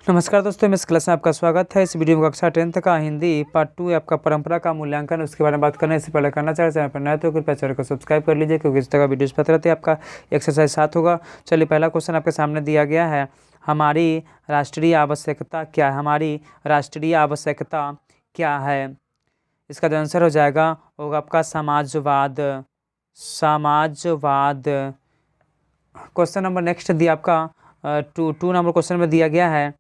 नमस्कार दोस्तों, मैं इस क्लास में आपका स्वागत है। इस वीडियो में कक्षा 10th का हिंदी पार्ट 2 आपका परंपरा का मूल्यांकन, उसके बारे में बात करने से पहले करना चाहे चैनल पर नया तो कृपया चैनल को सब्सक्राइब कर लीजिए, क्योंकि इस तरह का वीडियोस पाते रहते हैं। आपका एक्सरसाइज 7 होगा। चलिए, पहला क्वेश्चन आपके सामने दिया गया है। हमारी राष्ट्रीय आवश्यकता क्या है? हमारी राष्ट्रीय आवश्यकता क्या है? इसका जो आंसर हो जाएगा होगा आपका समाजवाद। समाजवाद। क्वेश्चन नंबर नेक्स्ट दिया आपका टू नंबर क्वेश्चन में दिया गया है।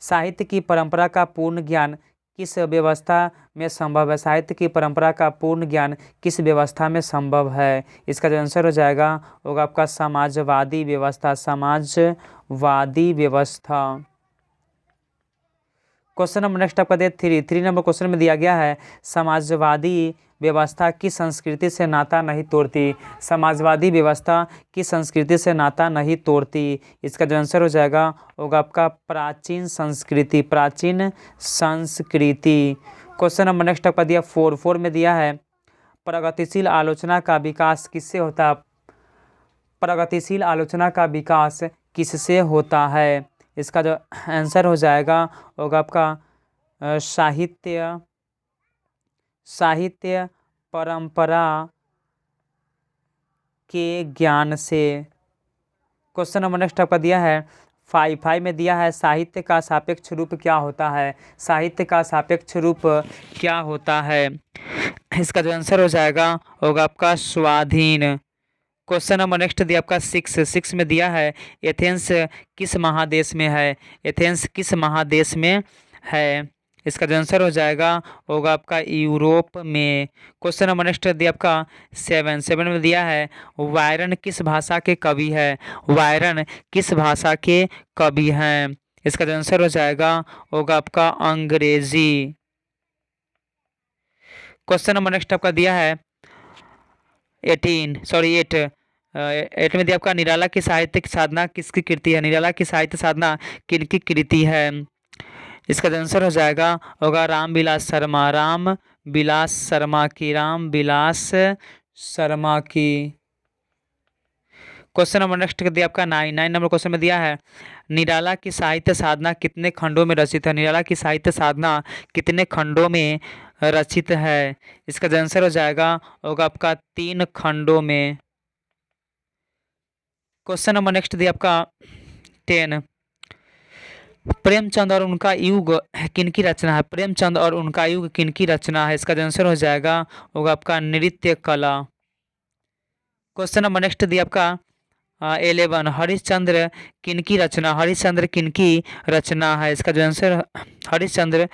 साहित्य की परंपरा का पूर्ण ज्ञान किस व्यवस्था में संभव है? साहित्य की परंपरा का पूर्ण ज्ञान किस व्यवस्था में संभव है? इसका जो आंसर हो जाएगा होगा आपका समाजवादी व्यवस्था। समाजवादी व्यवस्था। क्वेश्चन नंबर नेक्स्ट आपका दे थ्री नंबर क्वेश्चन में दिया गया है। समाजवादी व्यवस्था की संस्कृति से नाता नहीं तोड़ती। समाजवादी व्यवस्था की संस्कृति से नाता नहीं तोड़ती। इसका जो आंसर हो जाएगा होगा आपका प्राचीन संस्कृति। प्राचीन संस्कृति। क्वेश्चन नंबर नेक्स्ट आपका दिया फोर में दिया है। प्रगतिशील आलोचना का विकास किससे होता है? प्रगतिशील आलोचना का विकास किससे होता है? इसका जो आंसर हो जाएगा होगा आपका साहित्य परंपरा के ज्ञान से। क्वेश्चन नंबर नेक्स्ट आपका दिया है फाइव में दिया है। साहित्य का सापेक्ष रूप क्या होता है? साहित्य का सापेक्ष रूप क्या होता है? इसका जो आंसर हो जाएगा होगा आपका स्वाधीन। क्वेश्चन नंबर नेक्स्ट दिया आपका सिक्स में दिया है। एथेंस किस महादेश में है? एथेंस किस महादेश में है? इसका जो आंसर हो जाएगा होगा आपका यूरोप में। क्वेश्चन नंबर नेक्स्ट दिया आपका सेवन में दिया है। वायरन किस भाषा के कवि है? वायरन किस भाषा के कवि हैं? इसका जो आंसर हो जाएगा होगा आपका अंग्रेजी। क्वेश्चन नंबर नेक्स्ट आपका दिया है 8 में दिया आपका निराला की साहित्यिक साधना किसकी कृति है? निराला की साहित्य साधना किनकी कृति है? इसका आंसर हो जाएगा होगा रामविलास शर्मा। रामविलास शर्मा की। रामविलास शर्मा की। क्वेश्चन नंबर नेक्स्ट दिया आपका 9 नंबर क्वेश्चन में दिया है। निराला की साहित्य साधना कितने खंडों में रचित है? निराला की साहित्य साधना कितने खंडों में रचित है? इसका आंसर हो जाएगा होगा आपका 3 खंडों में। क्वेश्चन नंबर नेक्स्ट दिया आपका 10। प्रेमचंद और उनका युग किनकी रचना है? प्रेमचंद और उनका युग किनकी रचना है? इसका आंसर हो जाएगा होगा आपका नृत्य कला। क्वेश्चन नंबर नेक्स्ट दिया आपका 11। हरिश्चंद्र किनकी रचना? हरिश्चंद्र किनकी रचना है? इसका जो आंसर हरिश्चंद्र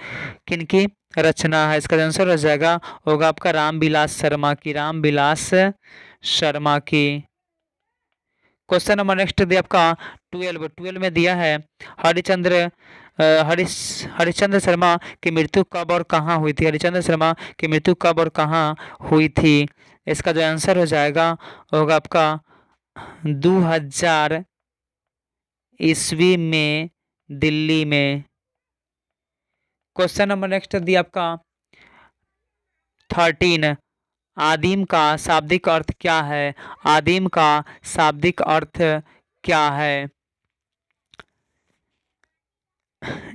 किनकी रचना है? इसका आंसर हो जाएगा होगा आपका रामविलास शर्मा की। रामविलास शर्मा की। क्वेश्चन नंबर नेक्स्ट दिया आपका 12 में दिया है। हरिश्चंद्र शर्मा की मृत्यु कब और कहाँ हुई थी? हरिश्चंद्र शर्मा की मृत्यु कब और कहाँ हुई थी? इसका जो आंसर हो जाएगा होगा आपका 2000 ईस्वी में दिल्ली में। क्वेश्चन नंबर नेक्स्ट दिया आपका 13। आदिम का शाब्दिक अर्थ क्या है? आदिम का शाब्दिक अर्थ क्या है?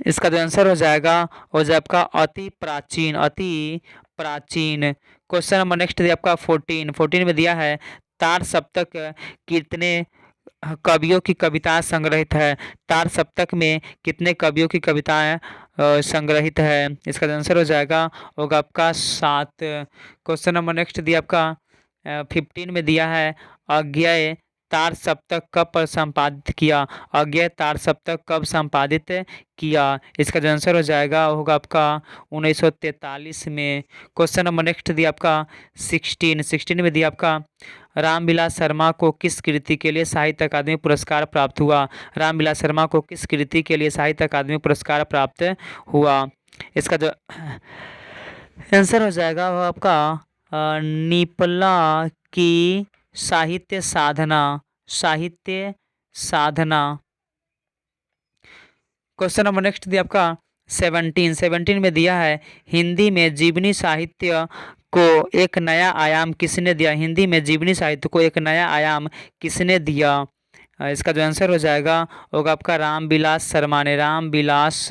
इसका जो आंसर हो जाएगा हो जाए आपका अति प्राचीन। अति प्राचीन। क्वेश्चन नंबर नेक्स्ट दिया आपका 14 में दिया है। तार सप्तक कितने कवियों की कविताएं संग्रहित है? तार सप्तक में कितने कवियों की कविताएं संग्रहित है? इसका आंसर हो जाएगा होगा आपका 7। क्वेश्चन नंबर नेक्स्ट दिया आपका 15 में दिया है। अज्ञेय तार सप्तक कब संपादित किया? अज्ञेय तार सप्तक कब संपादित किया? इसका जो आंसर हो जाएगा होगा आपका 1943 में। क्वेश्चन नंबर नेक्स्ट दिया आपका 16 में दिया आपका रामविलास शर्मा को किस कृति के लिए साहित्य अकादमी पुरस्कार प्राप्त हुआ? रामविलास शर्मा को किस कृति के लिए साहित्य अकादमी पुरस्कार प्राप्त हुआ? इसका जो आंसर हो जाएगा वो आपका निपला की साहित्य साधना। साहित्य साधना। क्वेश्चन नंबर नेक्स्ट दिया आपका 17 में दिया है। हिंदी में जीवनी साहित्य को एक नया आयाम किसने दिया? हिंदी में जीवनी साहित्य को एक नया आयाम किसने दिया? इसका जो आंसर हो जाएगा होगा आपका रामविलास शर्मा ने, रामविलास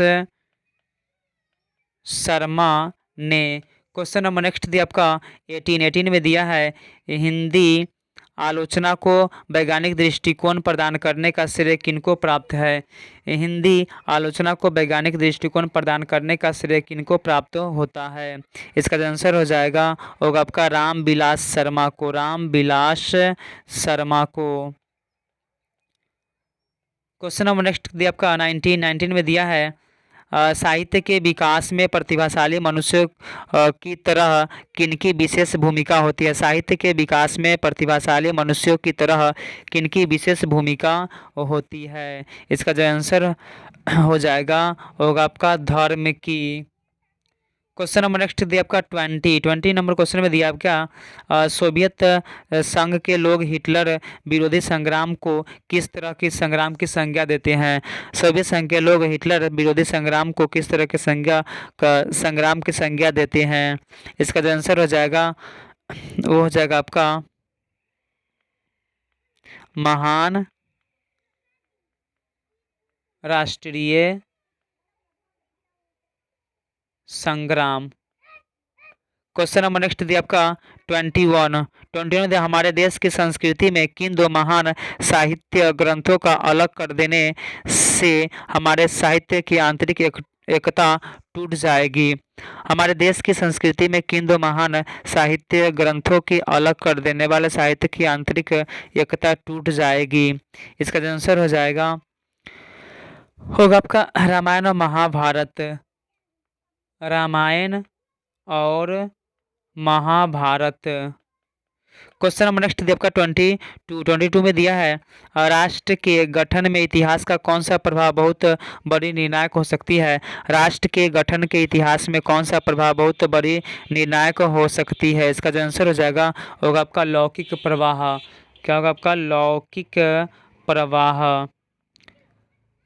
शर्मा ने। क्वेश्चन नंबर नेक्स्ट दिया आपका 18 में दिया है, हिंदी आलोचना को वैज्ञानिक दृष्टिकोण प्रदान करने का श्रेय किनको प्राप्त है। हिंदी आलोचना को वैज्ञानिक दृष्टिकोण प्रदान करने का श्रेय किनको प्राप्त होता है। इसका जो आंसर हो जाएगा होगा आपका रामविलास शर्मा को, रामविलास शर्मा को। क्वेश्चन नंबर नेक्स्ट दिया आपका 19 में दिया है, साहित्य के विकास में प्रतिभाशाली मनुष्यों की तरह किनकी विशेष भूमिका होती है। साहित्य के विकास में प्रतिभाशाली मनुष्यों की तरह किनकी विशेष भूमिका होती है। इसका जो आंसर हो जाएगा होगा आपका धर्म की। क्वेश्चन नंबर नेक्स्ट दिया आपका 20 नंबर क्वेश्चन में दिया आपका सोवियत संघ के लोग हिटलर विरोधी संग्राम को किस तरह की संग्राम की संज्ञा देते हैं। सोवियत संघ के लोग हिटलर विरोधी संग्राम को किस तरह के संग्राम की संज्ञा देते हैं। इसका जो आंसर हो जाएगा वो हो जाएगा आपका महान राष्ट्रीय संग्राम। क्वेश्चन नंबर नेक्स्ट दिया आपका 21 दिया, हमारे देश की संस्कृति में किन दो महान साहित्य ग्रंथों का अलग कर देने से हमारे साहित्य की आंतरिक एकता टूट जाएगी। हमारे देश की संस्कृति में किन दो महान साहित्य ग्रंथों की अलग कर देने वाले साहित्य की आंतरिक एकता टूट जाएगी। इसका जो आंसर हो जाएगा होगा आपका रामायण और महाभारत, रामायण और महाभारत। क्वेश्चन नंबर नेक्स्ट दिया आपका 22 में दिया है, राष्ट्र के गठन में इतिहास का कौन सा प्रभाव बहुत बड़ी निर्णायक हो सकती है। राष्ट्र के गठन के इतिहास में कौन सा प्रभाव बहुत बड़ी निर्णायक हो सकती है। इसका जो आंसर हो जाएगा होगा आपका लौकिक प्रवाह। क्या होगा आपका लौकिक प्रवाह।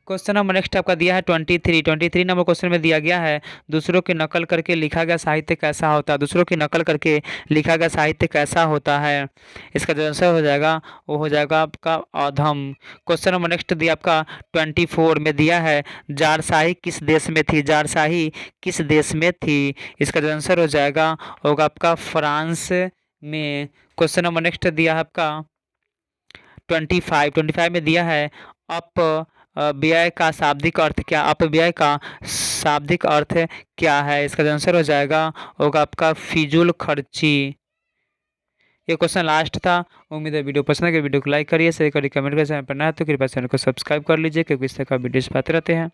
क्वेश्चन नंबर नेक्स्ट आपका दिया है 23 नंबर क्वेश्चन में दिया गया है, दूसरों की नकल करके लिखा गया साहित्य कैसा होता है। दूसरों की नकल करके लिखा गया साहित्य कैसा होता है। इसका जो आंसर हो जाएगा वो हो जाएगा आपका अधम। क्वेश्चन नंबर नेक्स्ट दिया आपका 24 में दिया है, जारशाही किस देश में थी। जारशाही किस देश में थी। इसका जो आंसर हो जाएगा होगा आपका फ्रांस में। क्वेश्चन नंबर नेक्स्ट दिया है आपका 25 में दिया है, अपव्यय का शाब्दिक अर्थ क्या। अपव्यय का शाब्दिक अर्थ क्या है। इसका जो आंसर हो जाएगा होगा आपका फिजूल खर्ची। ये क्वेश्चन लास्ट था। उम्मीद है वीडियो पसंद है, वीडियो को लाइक करिए, शेयर करिए, कमेंट करिए। चैनल पर नया तो कृपया चैनल को सब्सक्राइब कर लीजिए क्योंकि इस तरह का वीडियोस पाते रहते हैं।